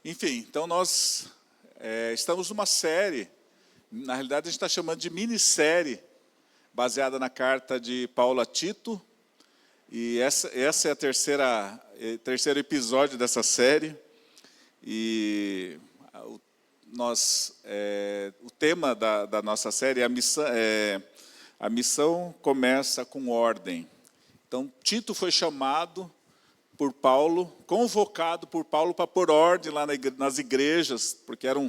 Enfim, então nós estamos numa série, na realidade a gente está chamando de minissérie, baseada na carta de Paulo a Tito, e essa é a terceiro episódio dessa série, e o tema da nossa série é a missão começa com ordem. Então, Tito foi chamado por Paulo, convocado por Paulo para pôr ordem lá nas igrejas, porque eram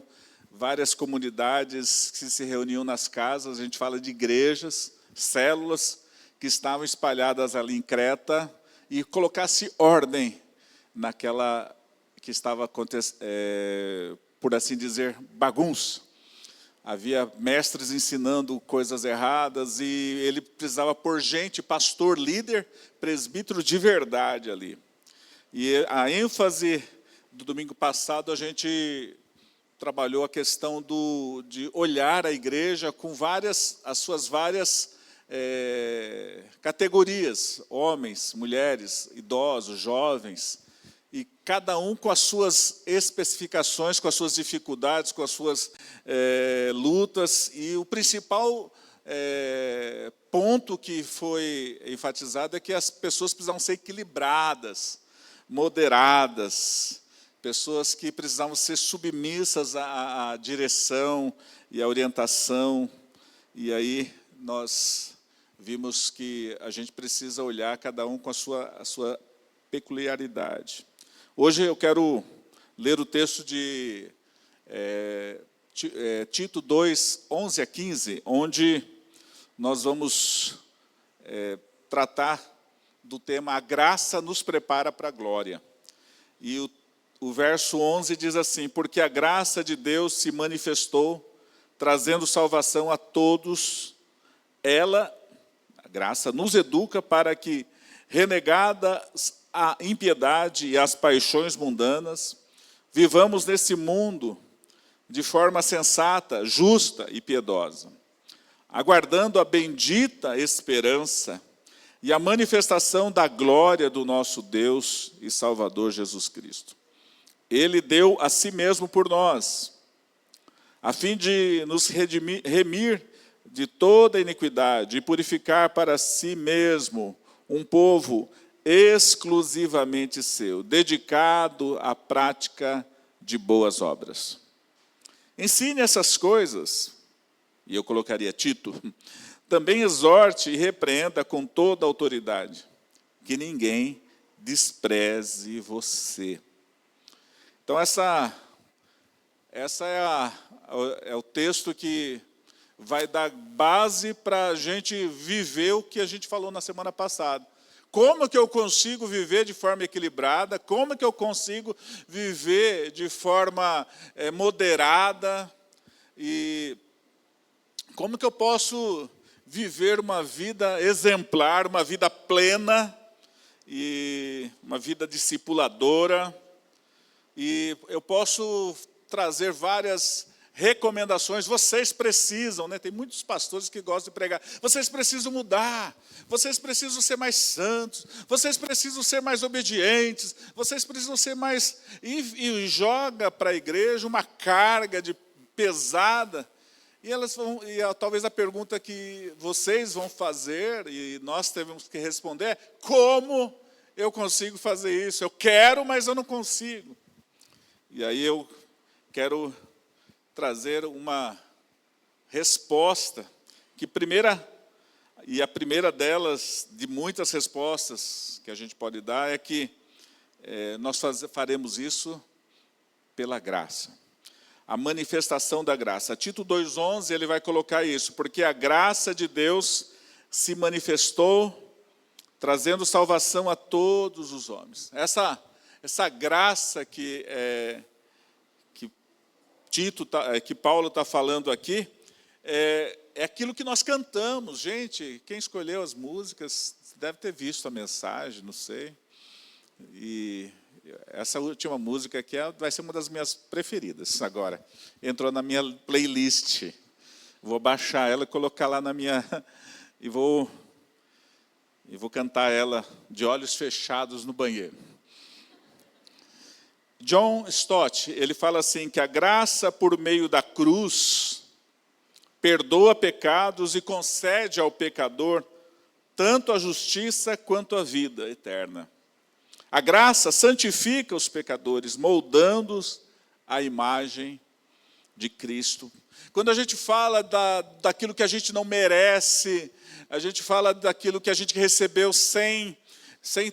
várias comunidades que se reuniam nas casas, a gente fala de igrejas, células, que estavam espalhadas ali em Creta, e colocasse ordem naquela que estava acontecendo, por assim dizer, bagunça. Havia mestres ensinando coisas erradas, e ele precisava pôr gente, pastor, líder, presbítero de verdade ali. E a ênfase do domingo passado, a gente trabalhou a questão de olhar a igreja com as suas várias categorias, homens, mulheres, idosos, jovens, e cada um com as suas especificações, com as suas dificuldades, com as suas lutas, e o principal ponto que foi enfatizado é que as pessoas precisavam ser equilibradas, moderadas, pessoas que precisavam ser submissas à direção e à orientação. E aí nós vimos que a gente precisa olhar cada um com a sua peculiaridade. Hoje eu quero ler o texto de Tito 2, 11 a 15, onde nós vamos tratar do tema A Graça nos prepara para a glória. E o verso 11 diz assim: porque a graça de Deus se manifestou, trazendo salvação a todos. Ela, a graça, nos educa para que, renegada a impiedade e as paixões mundanas, vivamos nesse mundo de forma sensata, justa e piedosa, aguardando a bendita esperança e a manifestação da glória do nosso Deus e Salvador Jesus Cristo. Ele deu a si mesmo por nós, a fim de nos remir de toda iniquidade e purificar para si mesmo um povo exclusivamente seu, dedicado à prática de boas obras. Ensine essas coisas, e eu colocaria Tito, também exorte e repreenda com toda a autoridade, que ninguém despreze você. Então, essa é o texto que vai dar base para a gente viver o que a gente falou na semana passada. Como que eu consigo viver de forma equilibrada? Como que eu consigo viver de forma moderada? E como que eu posso viver uma vida exemplar, uma vida plena, e uma vida discipuladora? E eu posso trazer várias recomendações. Vocês precisam, né? Tem muitos pastores que gostam de pregar. Vocês precisam mudar. Vocês precisam ser mais santos. Vocês precisam ser mais obedientes. Vocês precisam ser mais... E joga para a igreja uma carga pesada. Talvez a pergunta que vocês vão fazer, e nós temos que responder, é: como eu consigo fazer isso? Eu quero, mas eu não consigo. E aí eu quero trazer uma resposta, a primeira delas, de muitas respostas que a gente pode dar, é que nós faremos isso pela graça. A manifestação da graça. Tito 2,11, ele vai colocar isso: porque a graça de Deus se manifestou, trazendo salvação a todos os homens. Essa graça que Paulo está falando aqui, é aquilo que nós cantamos. Gente, quem escolheu as músicas deve ter visto a mensagem, não sei. E essa última música aqui vai ser uma das minhas preferidas agora. Entrou na minha playlist. Vou baixar ela e colocar lá na minha... E vou cantar ela de olhos fechados no banheiro. John Stott, ele fala assim, que a graça por meio da cruz perdoa pecados e concede ao pecador tanto a justiça quanto a vida eterna. A graça santifica os pecadores, moldando-os à imagem de Cristo. Quando a gente fala daquilo que a gente não merece, a gente fala daquilo que a gente recebeu sem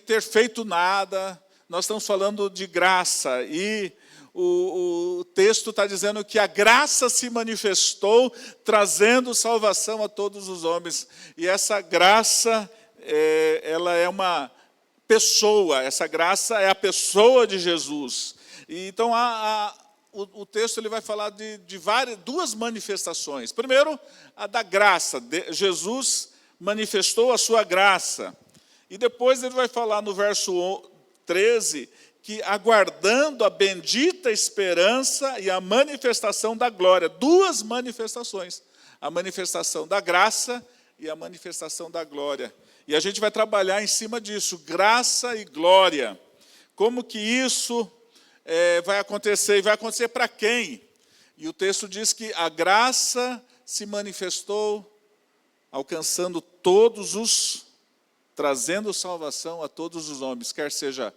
ter feito nada, nós estamos falando de graça. E o texto está dizendo que a graça se manifestou, trazendo salvação a todos os homens. E essa graça, ela é uma pessoa, essa graça é a pessoa de Jesus. E então, o texto ele vai falar de duas manifestações. Primeiro, a da graça. Jesus manifestou a sua graça. E depois ele vai falar no verso 13, que aguardando a bendita esperança e a manifestação da glória. Duas manifestações. A manifestação da graça e a manifestação da glória. E a gente vai trabalhar em cima disso, graça e glória. Como que isso vai acontecer? E vai acontecer para quem? E o texto diz que a graça se manifestou alcançando trazendo salvação a todos os homens, quer seja,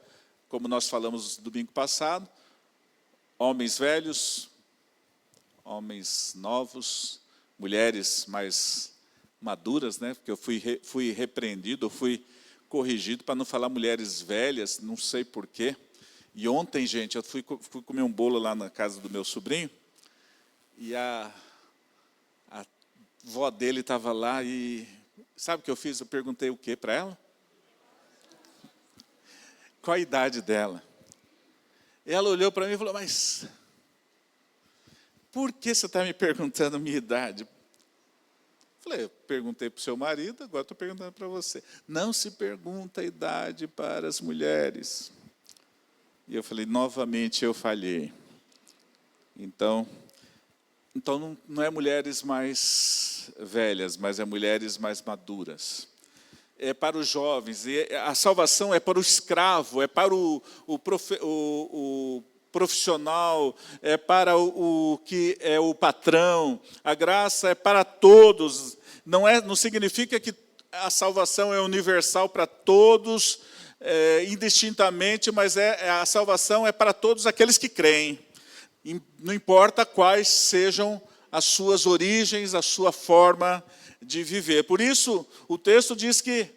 como nós falamos no domingo passado, homens velhos, homens novos, mulheres mais maduras, né? Porque eu fui repreendido, eu fui corrigido para não falar mulheres velhas, não sei porquê. E ontem, gente, eu fui comer um bolo lá na casa do meu sobrinho, e a vó dele estava lá, e sabe o que eu fiz? Eu perguntei o quê para ela? Qual a idade dela? Ela olhou para mim e falou, mas por que você está me perguntando a minha idade? Falei, eu perguntei para o seu marido, agora estou perguntando para você. Não se pergunta a idade para as mulheres. E eu falei, novamente eu falhei. Então não é mulheres mais velhas, mas é mulheres mais maduras. É para os jovens, a salvação é para o escravo, é para o profissional, é para o que é o patrão. A graça é para todos. Não significa que a salvação é universal para todos, indistintamente, mas a salvação é para todos aqueles que creem. Não importa quais sejam as suas origens, a sua forma de viver. Por isso, o texto diz que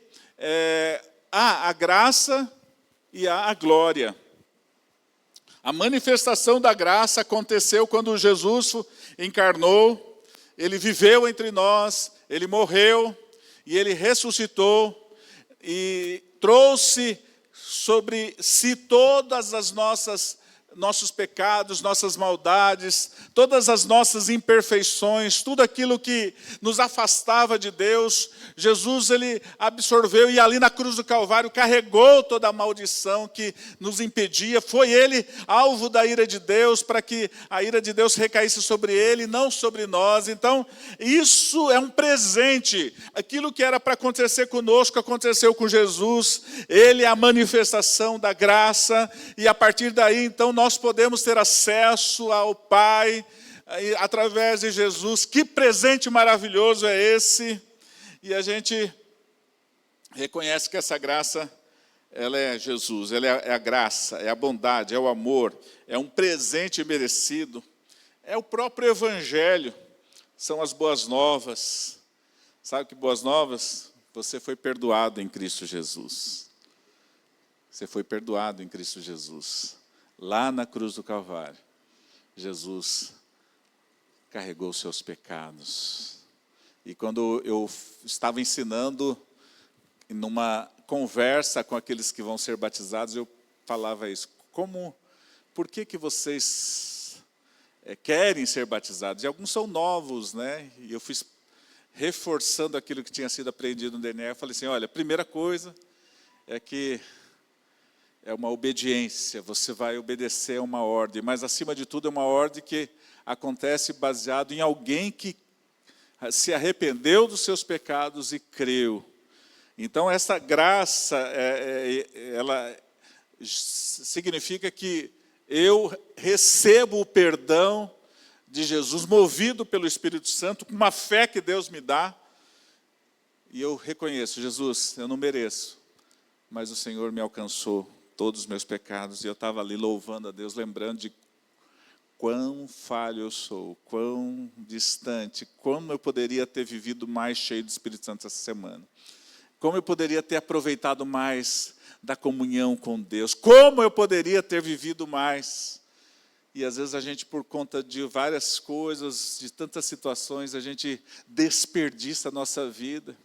há a graça e há a glória. A manifestação da graça aconteceu quando Jesus encarnou, ele viveu entre nós, ele morreu e ele ressuscitou e trouxe sobre si todas as nossos pecados, nossas maldades, todas as nossas imperfeições, tudo aquilo que nos afastava de Deus, Jesus ele absorveu e ali na cruz do Calvário carregou toda a maldição que nos impedia. Foi ele alvo da ira de Deus, para que a ira de Deus recaísse sobre ele, não sobre nós. Então, isso é um presente. Aquilo que era para acontecer conosco, aconteceu com Jesus. Ele é a manifestação da graça e a partir daí, então, nós podemos ter acesso ao Pai através de Jesus. Que presente maravilhoso é esse! E a gente reconhece que essa graça, ela é Jesus, ela é a graça, é a bondade, é o amor, é um presente merecido, é o próprio Evangelho, são as boas novas. Sabe que boas novas? Você foi perdoado em Cristo Jesus. Você foi perdoado em Cristo Jesus. Lá na cruz do Calvário, Jesus carregou os seus pecados. E quando eu estava ensinando, numa conversa com aqueles que vão ser batizados, eu falava isso. Por que vocês querem ser batizados? E alguns são novos, né? E eu fui reforçando aquilo que tinha sido aprendido no DNA. Eu falei assim, olha, a primeira coisa é que é uma obediência, você vai obedecer a uma ordem, mas acima de tudo é uma ordem que acontece baseado em alguém que se arrependeu dos seus pecados e creu. Então essa graça, ela significa que eu recebo o perdão de Jesus, movido pelo Espírito Santo, com uma fé que Deus me dá, e eu reconheço, Jesus, eu não mereço, mas o Senhor me alcançou todos os meus pecados, e eu estava ali louvando a Deus, lembrando de quão falho eu sou, quão distante, como eu poderia ter vivido mais cheio do Espírito Santo essa semana. Como eu poderia ter aproveitado mais da comunhão com Deus. Como eu poderia ter vivido mais. E às vezes a gente, por conta de várias coisas, de tantas situações, a gente desperdiça a nossa vida.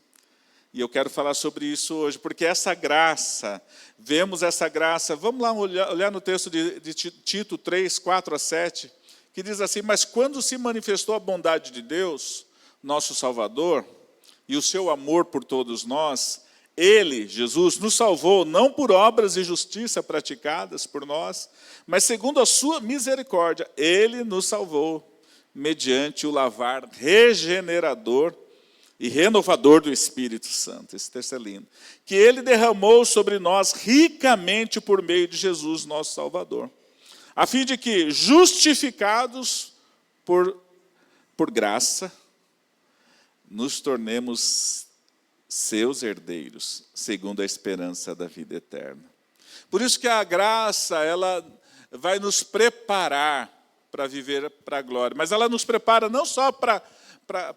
E eu quero falar sobre isso hoje, porque essa graça, vemos essa graça, vamos lá olhar no texto de Tito 3, 4 a 7, que diz assim: mas quando se manifestou a bondade de Deus, nosso Salvador, e o seu amor por todos nós, Ele, Jesus, nos salvou não por obras de justiça praticadas por nós, mas segundo a sua misericórdia, Ele nos salvou mediante o lavar regenerador e renovador do Espírito Santo. Esse texto é lindo. Que Ele derramou sobre nós ricamente por meio de Jesus, nosso Salvador, a fim de que, justificados por graça, nos tornemos seus herdeiros, segundo a esperança da vida eterna. Por isso que a graça, ela vai nos preparar para viver para a glória. Mas ela nos prepara não só para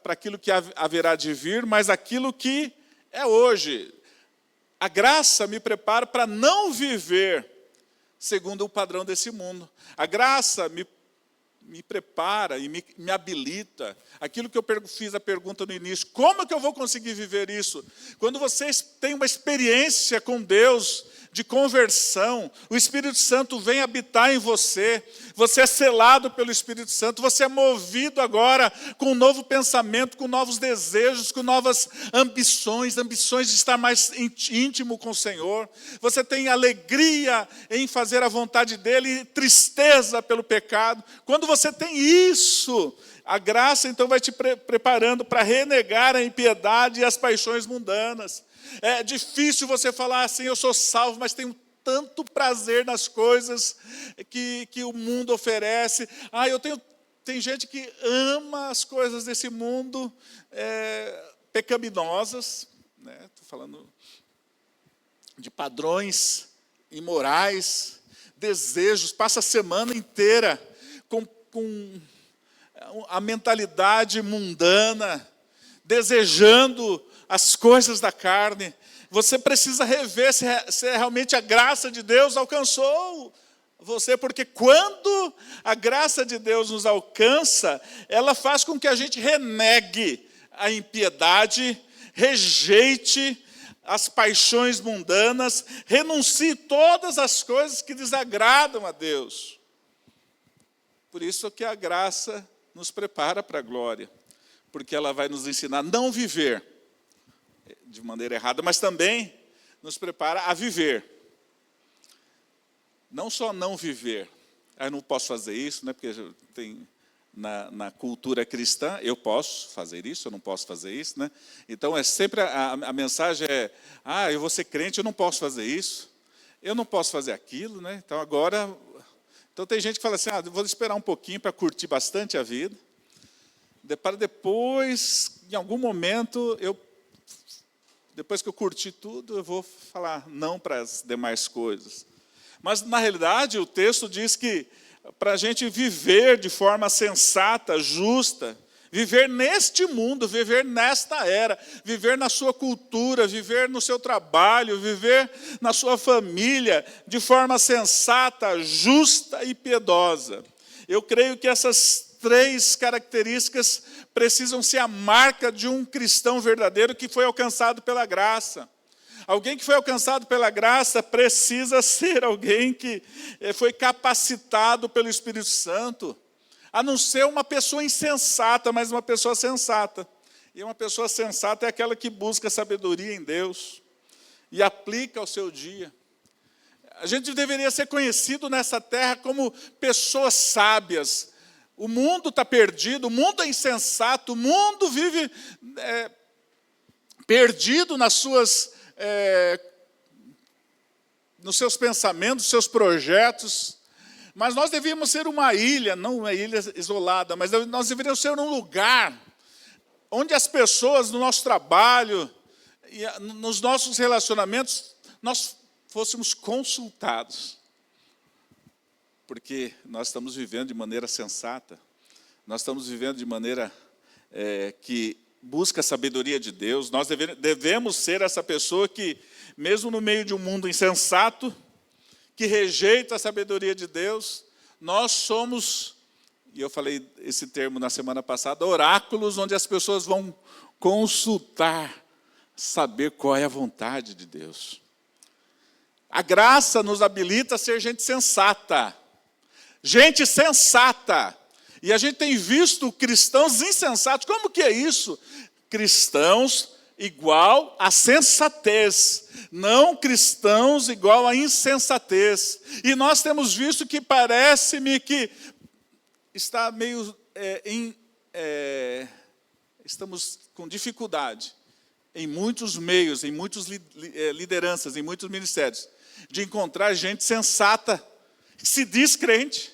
aquilo que haverá de vir, mas aquilo que é hoje. A graça me prepara para não viver segundo o padrão desse mundo. A graça me prepara e me habilita. Aquilo que eu fiz a pergunta no início, como que eu vou conseguir viver isso? Quando vocês têm uma experiência com Deus, de conversão, o Espírito Santo vem habitar em você, você é selado pelo Espírito Santo, você é movido agora com um novo pensamento, com novos desejos, com novas ambições de estar mais íntimo com o Senhor. Você tem alegria em fazer a vontade dEle e tristeza pelo pecado. Quando você tem isso, a graça então vai te preparando para renegar a impiedade e as paixões mundanas. É difícil você falar assim: eu sou salvo, mas tenho tanto prazer nas coisas que o mundo oferece. Tem gente que ama as coisas desse mundo pecaminosas, né? Estou falando de padrões imorais, desejos, passa a semana inteira com a mentalidade mundana, desejando as coisas da carne. Você precisa rever se realmente a graça de Deus alcançou você, porque quando a graça de Deus nos alcança, ela faz com que a gente renegue a impiedade, rejeite as paixões mundanas, renuncie todas as coisas que desagradam a Deus. Por isso que a graça nos prepara para a glória, porque ela vai nos ensinar a não viver de maneira errada, mas também nos prepara a viver. Não só não viver, eu não posso fazer isso, né? Porque tem na cultura cristã, eu posso fazer isso, eu não posso fazer isso, né? Então é sempre a mensagem eu vou ser crente, eu não posso fazer isso, eu não posso fazer aquilo, né? Então tem gente que fala assim: vou esperar um pouquinho para curtir bastante a vida, para depois, em algum momento, depois que eu curti tudo, eu vou falar não para as demais coisas. Mas, na realidade, o texto diz que para a gente viver de forma sensata, justa, viver neste mundo, viver nesta era, viver na sua cultura, viver no seu trabalho, viver na sua família, de forma sensata, justa e piedosa. Eu creio que essas 3 características precisam ser a marca de um cristão verdadeiro que foi alcançado pela graça. Alguém que foi alcançado pela graça precisa ser alguém que foi capacitado pelo Espírito Santo, a não ser uma pessoa insensata, mas uma pessoa sensata. E uma pessoa sensata é aquela que busca sabedoria em Deus e aplica ao seu dia. A gente deveria ser conhecido nessa terra como pessoas sábias. O mundo está perdido, o mundo é insensato, o mundo vive perdido nos seus pensamentos, nos seus projetos. Mas nós devíamos ser uma ilha, não uma ilha isolada, mas nós deveríamos ser um lugar onde as pessoas no nosso trabalho, e nos nossos relacionamentos, nós fôssemos consultados. Porque nós estamos vivendo de maneira sensata, nós estamos vivendo de maneira que busca a sabedoria de Deus. Nós devemos ser essa pessoa que, mesmo no meio de um mundo insensato, que rejeita a sabedoria de Deus, nós somos, e eu falei esse termo na semana passada, oráculos onde as pessoas vão consultar, saber qual é a vontade de Deus. A graça nos habilita a ser gente sensata. Gente sensata. E a gente tem visto cristãos insensatos. Como que é isso? Cristãos igual a sensatez, não cristãos igual a insensatez. E nós temos visto que parece-me que está meio estamos com dificuldade em muitos meios, em muitas lideranças, em muitos ministérios, de encontrar gente sensata, que se diz crente.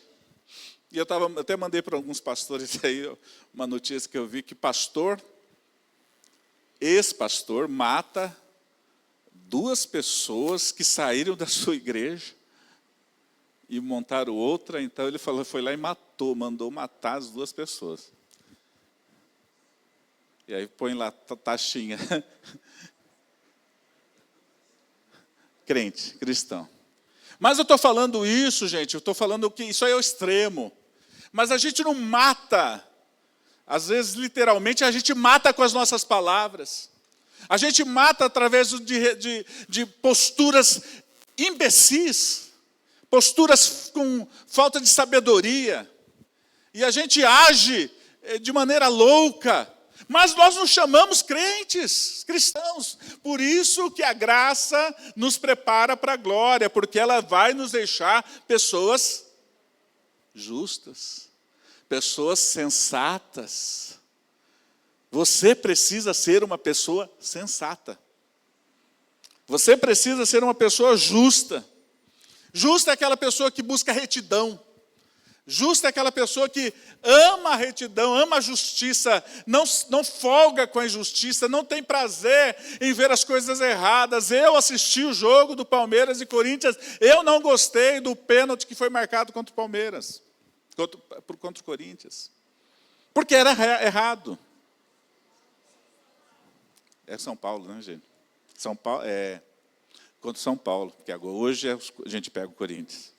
E eu até mandei para alguns pastores aí uma notícia que eu vi, que ex-pastor, mata 2 pessoas que saíram da sua igreja e montaram outra. Então ele foi lá e mandou matar as 2 pessoas. E aí põe lá taxinha. Crente, cristão. Mas eu estou falando isso, gente, eu estou falando que isso aí é o extremo. Mas a gente não mata, às vezes, literalmente, a gente mata com as nossas palavras. A gente mata através de posturas imbecis, posturas com falta de sabedoria. E a gente age de maneira louca. Mas nós nos chamamos crentes, cristãos. Por isso que a graça nos prepara para a glória, porque ela vai nos deixar pessoas justas, pessoas sensatas. Você precisa ser uma pessoa sensata. Você precisa ser uma pessoa justa. Justa é aquela pessoa que busca retidão. Justa é aquela pessoa que ama a retidão, ama a justiça, não folga com a injustiça, não tem prazer em ver as coisas erradas. Eu assisti o jogo do Palmeiras e Corinthians, eu não gostei do pênalti que foi marcado contra o Palmeiras, contra o Corinthians, porque era errado. É São Paulo, né, gente? São Paulo, contra São Paulo, porque agora, hoje a gente pega o Corinthians.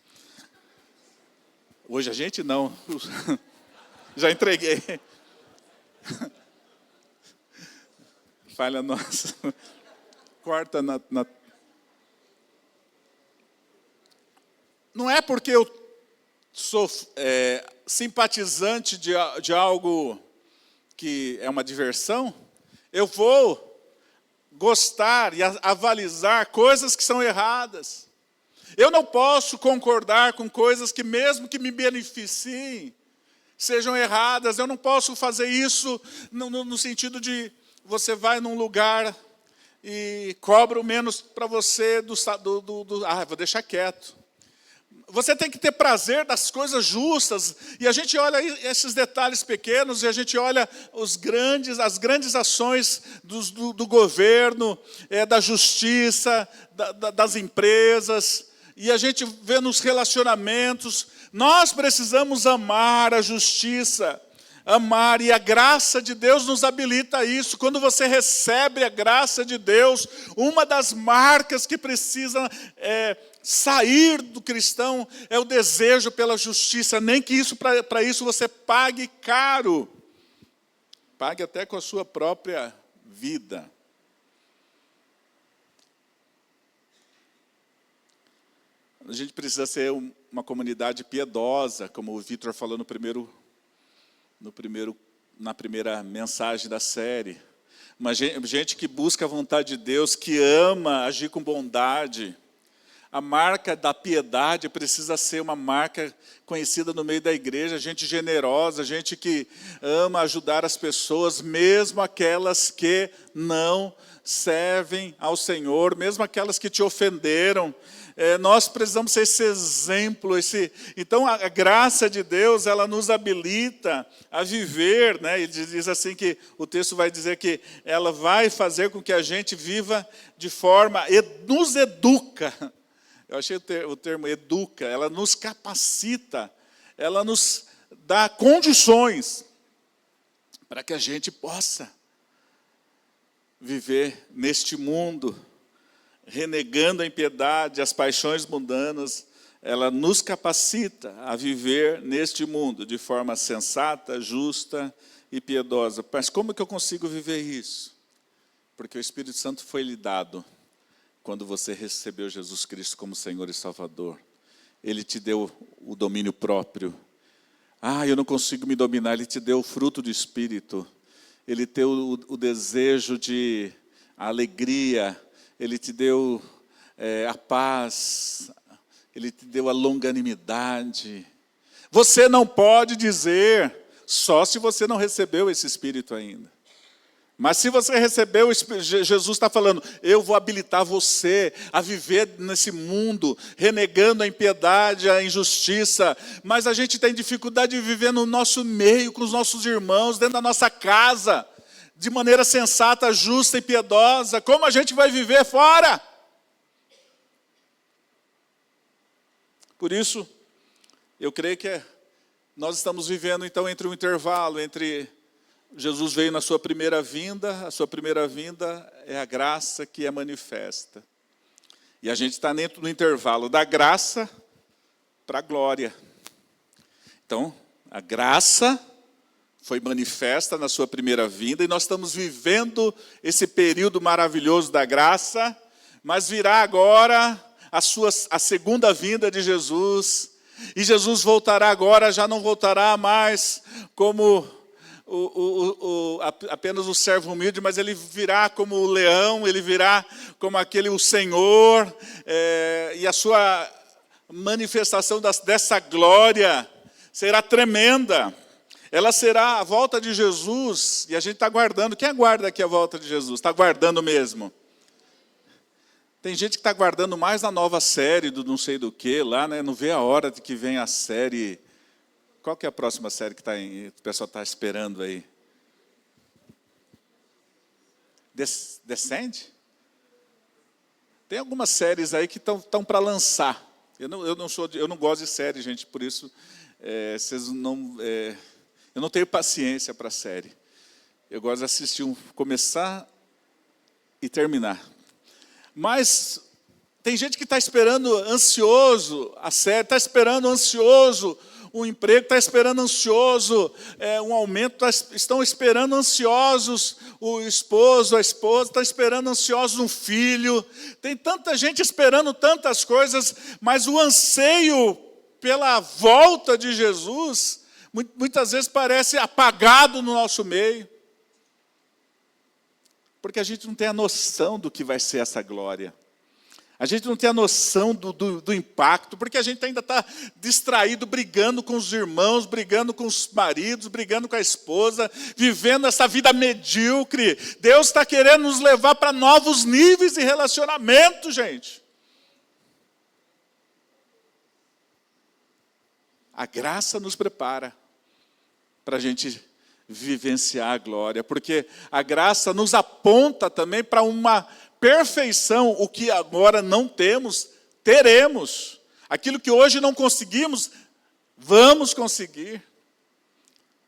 Hoje a gente não, já entreguei. Falha nossa. Corta na... Não é porque eu sou simpatizante de algo que é uma diversão, eu vou gostar e avalizar coisas que são erradas. Eu não posso concordar com coisas que, mesmo que me beneficiem, sejam erradas. Eu não posso fazer isso no sentido de você vai num lugar e cobra o menos para você vou deixar quieto. Você tem que ter prazer das coisas justas. E a gente olha esses detalhes pequenos, e a gente olha as grandes ações do governo, da justiça, das empresas. E a gente vê nos relacionamentos, nós precisamos amar a justiça, amar, e a graça de Deus nos habilita a isso. Quando você recebe a graça de Deus, uma das marcas que precisa sair do cristão é o desejo pela justiça, nem que para isso você pague caro, pague até com a sua própria vida. A gente precisa ser uma comunidade piedosa, como o Vitor falou na primeira mensagem da série. Uma gente que busca a vontade de Deus, que ama agir com bondade, A marca da piedade precisa ser uma marca conhecida no meio da igreja, gente generosa, gente que ama ajudar as pessoas, mesmo aquelas que não servem ao Senhor, mesmo aquelas que te ofenderam. Nós precisamos ser esse exemplo. Então, a graça de Deus, ela nos habilita a viver, né? Ele diz assim que o texto vai dizer que ela vai fazer com que a gente viva de forma, nos educa. Eu achei o termo educa, ela nos capacita, ela nos dá condições para que a gente possa viver neste mundo, renegando a impiedade, as paixões mundanas. Ela nos capacita a viver neste mundo de forma sensata, justa e piedosa. Mas como que eu consigo viver isso? Porque o Espírito Santo foi lhe dado quando você recebeu Jesus Cristo como Senhor e Salvador. Ele te deu o domínio próprio. Eu não consigo me dominar. Ele te deu o fruto do Espírito. Ele te deu o desejo de alegria. Ele te deu a paz. Ele te deu a longanimidade. Você não pode dizer, só se você não recebeu esse Espírito ainda. Mas se você recebeu, Jesus está falando, eu vou habilitar você a viver nesse mundo, renegando a impiedade, a injustiça. Mas a gente tem dificuldade de viver no nosso meio, com os nossos irmãos, dentro da nossa casa, de maneira sensata, justa e piedosa. Como a gente vai viver fora? Por isso, eu creio que nós estamos vivendo então entre um intervalo, entre Jesus veio na sua primeira vinda, a sua primeira vinda é a graça que é manifesta. E a gente está dentro do intervalo da graça para a glória. Então, a graça foi manifesta na sua primeira vinda e nós estamos vivendo esse período maravilhoso da graça, mas virá agora a segunda vinda de Jesus, e Jesus voltará agora, já não voltará mais como apenas o servo humilde, mas ele virá como o leão, ele virá como o Senhor, e a sua manifestação dessa glória será tremenda. Ela será a volta de Jesus, e a gente está aguardando. Quem aguarda aqui a volta de Jesus? Está aguardando mesmo? Tem gente que está aguardando mais a nova série do não sei do que lá, né? Não vê a hora de que vem a série. Qual que é a próxima série que o pessoal está esperando aí? Descende? Tem algumas séries aí que estão para lançar. Eu não gosto de série, gente, por isso eu não tenho paciência para série. Eu gosto de assistir começar e terminar. Mas tem gente que está esperando ansioso a série, está esperando ansioso um emprego, está esperando ansioso um aumento, estão esperando ansiosos o esposo, a esposa, está esperando ansiosos um filho. Tem tanta gente esperando tantas coisas, mas o anseio pela volta de Jesus, muitas vezes parece apagado no nosso meio. Porque a gente não tem a noção do que vai ser essa glória. A gente não tem a noção do impacto, porque a gente ainda está distraído, brigando com os irmãos, brigando com os maridos, brigando com a esposa, vivendo essa vida medíocre. Deus está querendo nos levar para novos níveis de relacionamento, gente. A graça nos prepara para a gente vivenciar a glória, porque a graça nos aponta também para uma perfeição. O que agora não temos, teremos. Aquilo que hoje não conseguimos, vamos conseguir.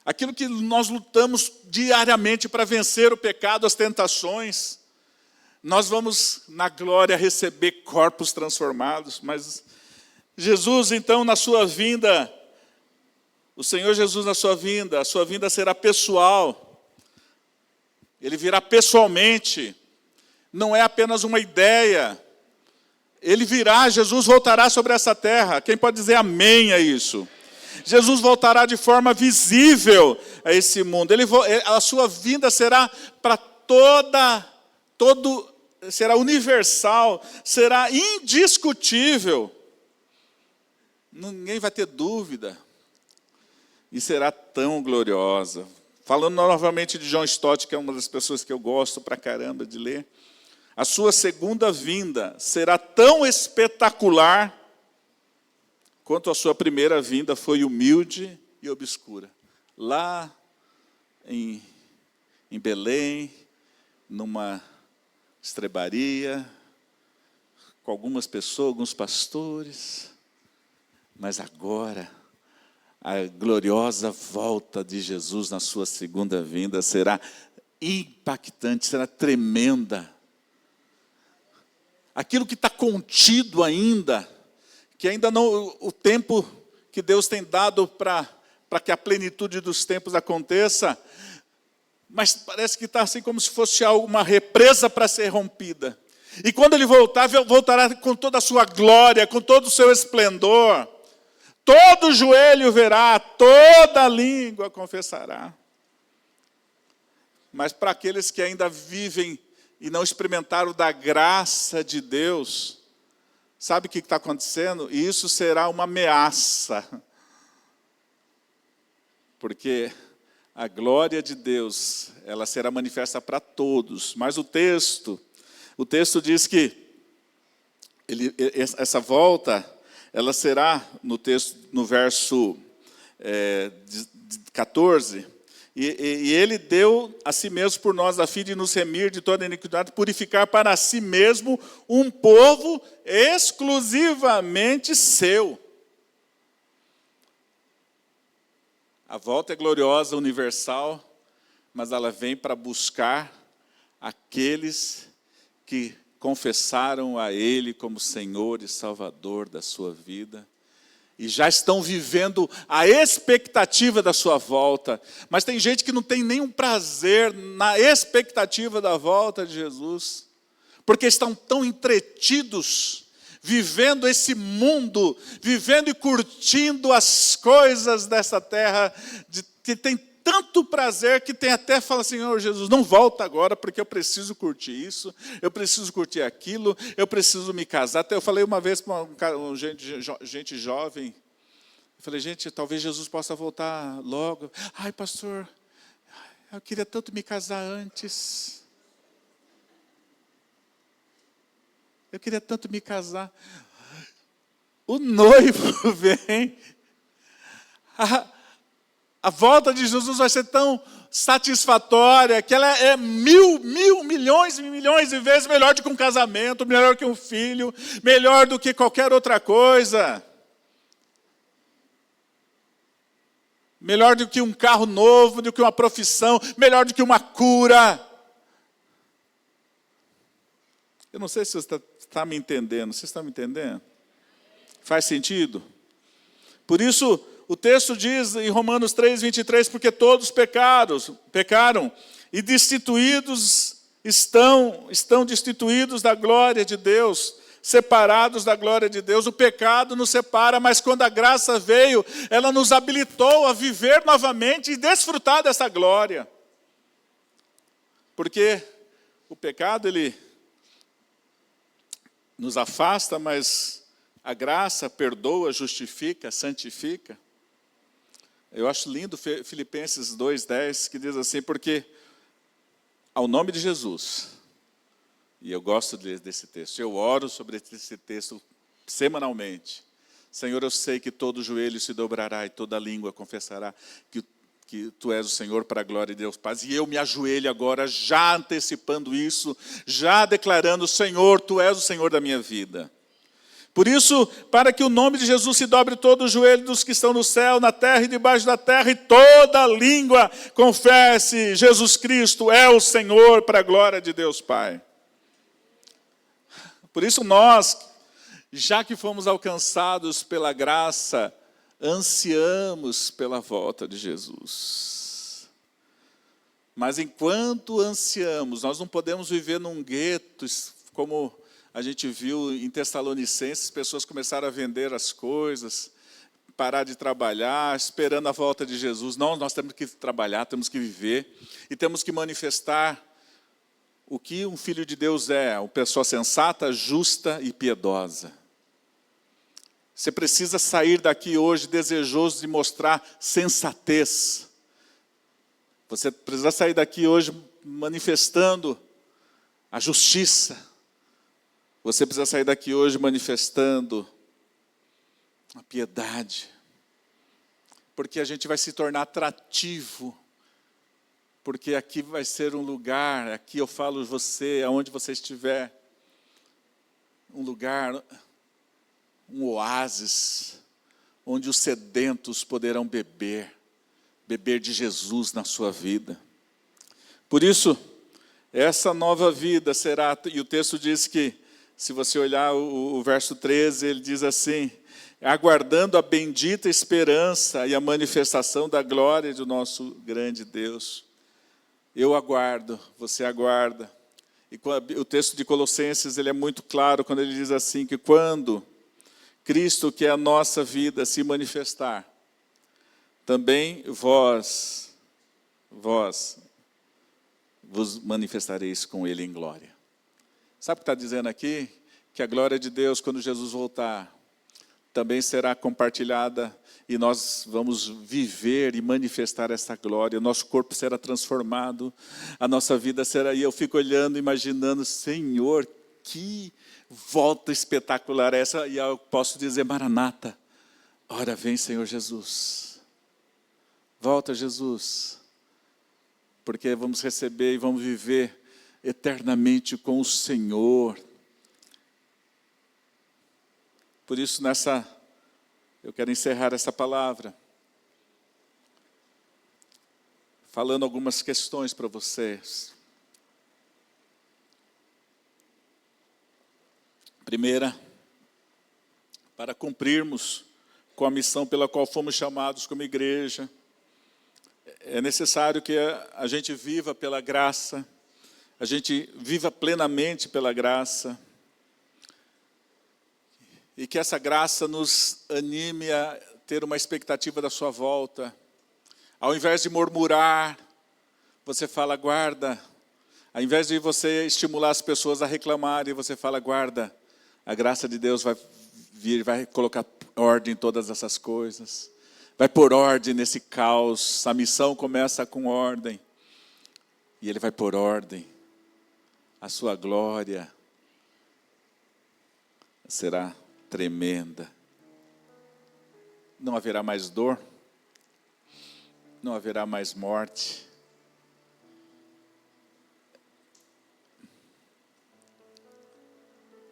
Aquilo que nós lutamos diariamente para vencer o pecado, as tentações, nós vamos na glória receber corpos transformados. Mas Jesus, então, na sua vinda, o Senhor Jesus na sua vinda, a sua vinda será pessoal. Ele virá pessoalmente. Não é apenas uma ideia. Ele virá, Jesus voltará sobre essa terra. Quem pode dizer amém a isso? Jesus voltará de forma visível a esse mundo. A sua vinda será para todo será universal, será indiscutível. Ninguém vai ter dúvida. E será tão gloriosa. Falando novamente de John Stott, que é uma das pessoas que eu gosto pra caramba de ler, a sua segunda vinda será tão espetacular quanto a sua primeira vinda foi humilde e obscura. Lá em Belém, numa estrebaria, com algumas pessoas, alguns pastores. Mas agora, a gloriosa volta de Jesus na sua segunda vinda será impactante, será tremenda. Aquilo que está contido ainda, que ainda não, o tempo que Deus tem dado para que a plenitude dos tempos aconteça, mas parece que está assim como se fosse uma represa para ser rompida. E quando Ele voltar, voltará com toda a sua glória, com todo o seu esplendor. Todo joelho verá, toda língua confessará. Mas para aqueles que ainda vivem e não experimentaram da graça de Deus, sabe o que está acontecendo? E isso será uma ameaça. Porque a glória de Deus, ela será manifesta para todos. Mas o texto diz que essa volta, ela será, no texto, no verso 14, e Ele deu a si mesmo por nós, a fim de nos remir de toda iniquidade, purificar para si mesmo um povo exclusivamente seu. A volta é gloriosa, universal, mas ela vem para buscar aqueles que confessaram a Ele como Senhor e Salvador da sua vida, e já estão vivendo a expectativa da sua volta. Mas tem gente que não tem nenhum prazer na expectativa da volta de Jesus, porque estão tão entretidos, vivendo esse mundo, vivendo e curtindo as coisas dessa terra, que tem tanto prazer que tem até fala assim, Senhor Jesus, não volta agora, porque eu preciso curtir isso, eu preciso curtir aquilo, eu preciso me casar. Até eu falei uma vez para gente jovem, eu falei, gente, talvez Jesus possa voltar logo. Ai, pastor, eu queria tanto me casar antes. Eu queria tanto me casar. O noivo vem. A volta de Jesus vai ser tão satisfatória que ela é milhões e milhões de vezes melhor do que um casamento, melhor que um filho, melhor do que qualquer outra coisa. Melhor do que um carro novo, do que uma profissão, melhor do que uma cura. Eu não sei se você está me entendendo. Você está me entendendo? Faz sentido? Por isso, o texto diz em Romanos 3, 23, porque todos pecaram e estão destituídos da glória de Deus, separados da glória de Deus. O pecado nos separa, mas quando a graça veio, ela nos habilitou a viver novamente e desfrutar dessa glória. Porque o pecado, ele nos afasta, mas a graça perdoa, justifica, santifica. Eu acho lindo Filipenses 2:10, que diz assim, porque ao nome de Jesus, e eu gosto desse texto, eu oro sobre esse texto semanalmente. Senhor, eu sei que todo joelho se dobrará e toda língua confessará que Tu és o Senhor, para a glória de Deus Pai. E eu me ajoelho agora, já antecipando isso, já declarando, Senhor, Tu és o Senhor da minha vida. Por isso, para que o nome de Jesus se dobre todo o joelho dos que estão no céu, na terra e debaixo da terra, e toda língua confesse, Jesus Cristo é o Senhor, para a glória de Deus Pai. Por isso nós, já que fomos alcançados pela graça, ansiamos pela volta de Jesus. Mas enquanto ansiamos, nós não podemos viver num gueto, como a gente viu em Tessalonicenses, pessoas começaram a vender as coisas, parar de trabalhar, esperando a volta de Jesus. Não, nós temos que trabalhar, temos que viver, e temos que manifestar o que um filho de Deus é, uma pessoa sensata, justa e piedosa. Você precisa sair daqui hoje desejoso de mostrar sensatez. Você precisa sair daqui hoje manifestando a justiça. Você precisa sair daqui hoje manifestando a piedade. Porque a gente vai se tornar atrativo. Porque aqui vai ser um lugar, aqui eu falo você, aonde você estiver, um lugar, um oásis, onde os sedentos poderão beber de Jesus na sua vida. Por isso, essa nova vida será, e o texto diz que, se você olhar o verso 13, ele diz assim, aguardando a bendita esperança e a manifestação da glória do nosso grande Deus. Eu aguardo, você aguarda. E o texto de Colossenses ele é muito claro quando ele diz assim, que quando Cristo, que é a nossa vida, se manifestar, também vos manifestareis com Ele em glória. Sabe o que está dizendo aqui? Que a glória de Deus, quando Jesus voltar, também será compartilhada e nós vamos viver e manifestar essa glória. O nosso corpo será transformado, a nossa vida será... E eu fico olhando, imaginando, Senhor, que volta espetacular essa. E eu posso dizer, Maranata, ora vem Senhor Jesus. Volta Jesus. Porque vamos receber e vamos viver eternamente com o Senhor. Por isso, eu quero encerrar essa palavra falando algumas questões para vocês. Primeira, para cumprirmos com a missão pela qual fomos chamados como igreja, é necessário que a gente viva pela graça, a gente viva plenamente pela graça, e que essa graça nos anime a ter uma expectativa da sua volta. Ao invés de murmurar, você fala, guarda. Ao invés de você estimular as pessoas a reclamarem, você fala, guarda. A graça de Deus vai vir, vai colocar ordem em todas essas coisas. Vai pôr ordem nesse caos. A missão começa com ordem. E Ele vai pôr ordem. A sua glória será tremenda. Não haverá mais dor. Não haverá mais morte.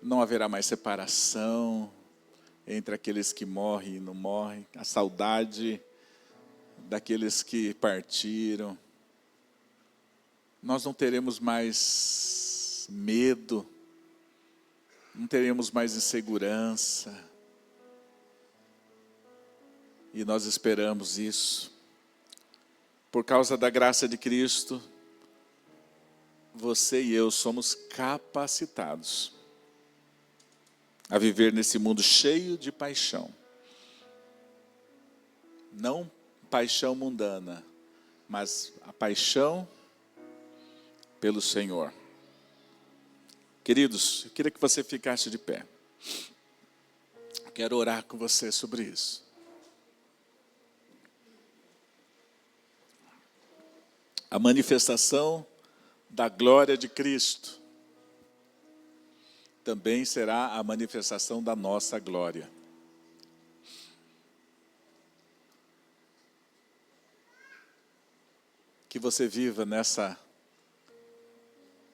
Não haverá mais separação entre aqueles que morrem e não morrem. A saudade daqueles que partiram. Nós não teremos mais medo. Não teremos mais insegurança. E nós esperamos isso. Por causa da graça de Cristo, você e eu somos capacitados a viver nesse mundo cheio de paixão. Não paixão mundana, mas a paixão pelo Senhor. Queridos, eu queria que você ficasse de pé. Quero orar com você sobre isso. A manifestação da glória de Cristo também será a manifestação da nossa glória. Que você viva nessa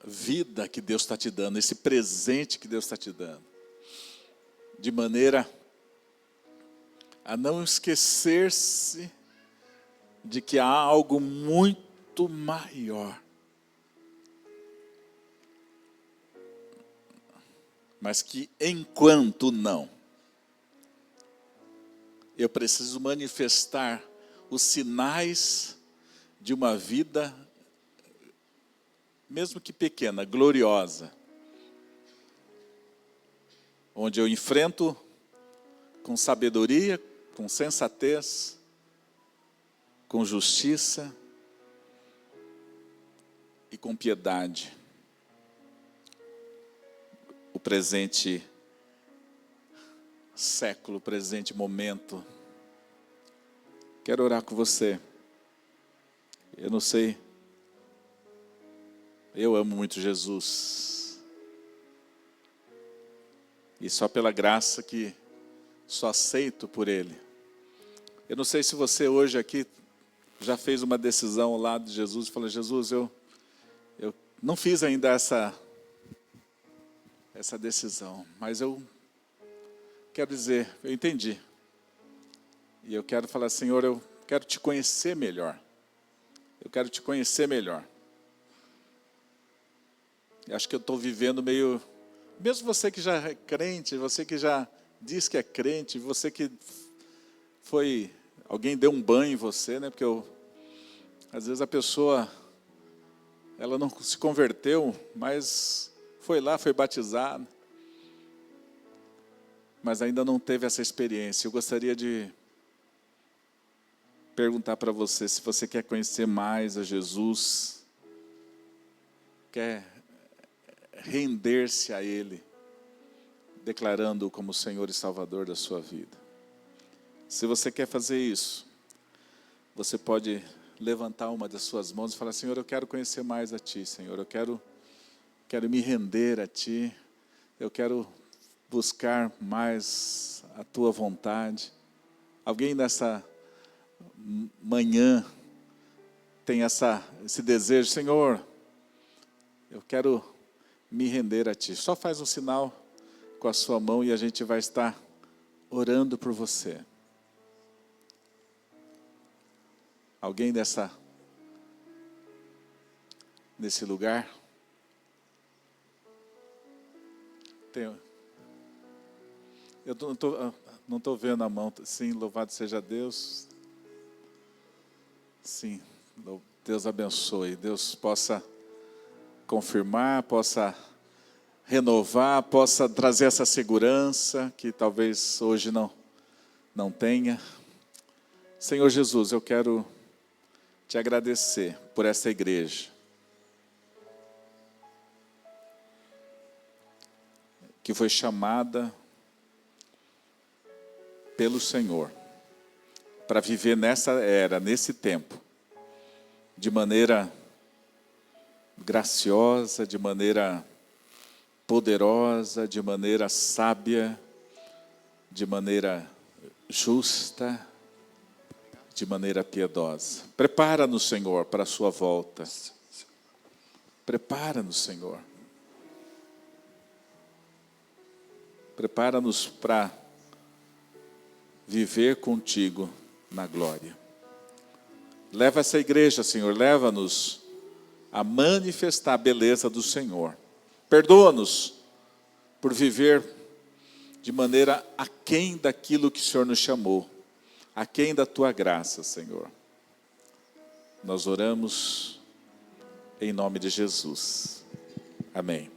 vida que Deus está te dando, esse presente que Deus está te dando, de maneira a não esquecer-se de que há algo muito maior, mas que enquanto não, eu preciso manifestar os sinais de uma vida, mesmo que pequena, gloriosa, onde eu enfrento com sabedoria, com sensatez, com justiça e com piedade. presente século, presente momento. Quero orar com você. Eu não sei, eu amo muito Jesus. E só pela graça que sou aceito por Ele. Eu não sei se você hoje aqui já fez uma decisão ao lado de Jesus e falou: Jesus, eu não fiz ainda essa decisão, mas eu quero dizer, eu entendi. E eu quero falar: Senhor, eu quero te conhecer melhor. Eu quero te conhecer melhor. Eu acho que eu estou vivendo meio... Mesmo você que já é crente, você que já diz que é crente, você que foi... Alguém deu um banho em você, né? Porque às vezes a pessoa, ela não se converteu, mas foi lá, foi batizada, mas ainda não teve essa experiência. Eu gostaria de perguntar para você se você quer conhecer mais a Jesus, quer render-se a Ele, declarando-o como Senhor e Salvador da sua vida. Se você quer fazer isso, você pode levantar uma das suas mãos e falar: Senhor, eu quero conhecer mais a Ti, Senhor, eu quero me render a Ti, eu quero buscar mais a Tua vontade. Alguém nessa manhã tem esse desejo: Senhor, eu quero me render a Ti. Só faz um sinal com a sua mão e a gente vai estar orando por você. Alguém nesse lugar? Eu não estou vendo a mão. Sim, louvado seja Deus. Sim, Deus abençoe. Deus possa confirmar, possa renovar, possa trazer essa segurança que talvez hoje não tenha. Senhor Jesus, eu quero te agradecer por essa igreja, que foi chamada pelo Senhor para viver nessa era, nesse tempo, de maneira graciosa, de maneira poderosa, de maneira sábia, de maneira justa, de maneira piedosa. Prepara-nos, Senhor, para a sua volta. Prepara-nos, Senhor. Prepara-nos para viver contigo na glória. Leva essa igreja, Senhor, leva-nos a manifestar a beleza do Senhor. Perdoa-nos por viver de maneira aquém daquilo que o Senhor nos chamou, aquém da Tua graça, Senhor. Nós oramos em nome de Jesus. Amém.